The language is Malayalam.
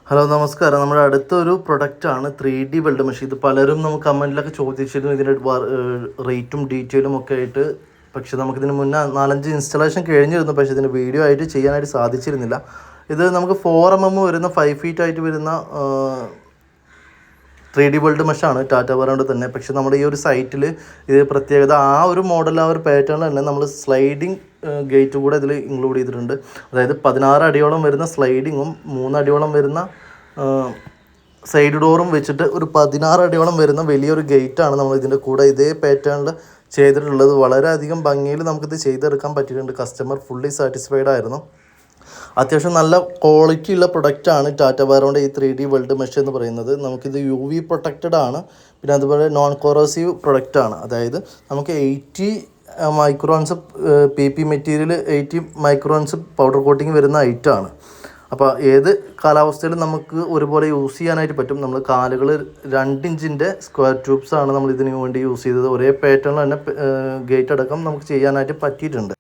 ഹലോ നമസ്കാരം. നമ്മുടെ അടുത്തൊരു പ്രൊഡക്റ്റാണ് 3D വെൽഡ് മെഷീൻ. ഇത് പലരും നമുക്ക് കമൻറ്റിലൊക്കെ ചോദിച്ചിരുന്നു ഇതിൻ്റെ റേറ്റും ഡീറ്റെയിലും ഒക്കെ ആയിട്ട്. പക്ഷേ നമുക്കിതിന് മുന്നേ 4-5 ഇൻസ്റ്റലേഷൻ കഴിഞ്ഞിരുന്നു, പക്ഷേ ഇതിന് വീഡിയോ ആയിട്ട് ചെയ്യാനായിട്ട് സാധിച്ചിരുന്നില്ല. ഇത് നമുക്ക് 4mm വരുന്ന 5 feet ആയിട്ട് വരുന്ന 3D വെൽഡ് മെഷാണ് ടാറ്റ പറയുന്നത് തന്നെ. പക്ഷേ നമ്മുടെ ഈ ഒരു സൈറ്റിൽ ഇത് പ്രത്യേകത ആ ഒരു മോഡൽ ആ ഒരു പാറ്റേണിൽ തന്നെ നമ്മൾ സ്ലൈഡിങ് ഗേറ്റ് കൂടെ ഇതിൽ ഇൻക്ലൂഡ് ചെയ്തിട്ടുണ്ട്. അതായത് 16 അടിയോളം വരുന്ന സ്ലൈഡിങ്ങും 3 അടിയോളം വരുന്ന സൈഡ് ഡോറും വെച്ചിട്ട് ഒരു 16 അടിയോളം വരുന്ന വലിയൊരു ഗേറ്റാണ് നമ്മൾ ഇതിൻ്റെ കൂടെ ഇതേ പാറ്റേണിൽ ചെയ്തിട്ടുള്ളത്. വളരെയധികം ഭംഗിയിൽ നമുക്കിത് ചെയ്തെടുക്കാൻ പറ്റിയിട്ടുണ്ട്. കസ്റ്റമർ ഫുള്ളി സാറ്റിസ്ഫൈഡ് ആയിരുന്നു. അത്യാവശ്യം നല്ല ക്വാളിറ്റി ഉള്ള പ്രൊഡക്റ്റാണ് ടാറ്റ വയറിൻ്റെ ഈ 3D വെൽഡ് മെഷ് എന്ന് പറയുന്നത്. നമുക്കിത് UV പ്രൊട്ടക്റ്റഡ് ആണ്. പിന്നെ അതുപോലെ നോൺ കൊറോസീവ് പ്രൊഡക്റ്റാണ്. അതായത് നമുക്ക് 80 microns PP material 80 microns powder coating വരുന്ന ഐറ്റമാണ്. അപ്പോൾ ഏത് കാലാവസ്ഥയിലും നമുക്ക് ഒരുപോലെ യൂസ് ചെയ്യാനായിട്ട് പറ്റും. നമ്മൾ കാലുകൾ 2 ഇഞ്ചിൻ്റെ സ്ക്വയർ ട്യൂബ്സാണ് നമ്മൾ ഇതിന് വേണ്ടി യൂസ് ചെയ്തത്. ഒരേ പാറ്റേണിൽ തന്നെ ഗേറ്റ് അടക്കം നമുക്ക് ചെയ്യാനായിട്ട് പറ്റിയിട്ടുണ്ട്.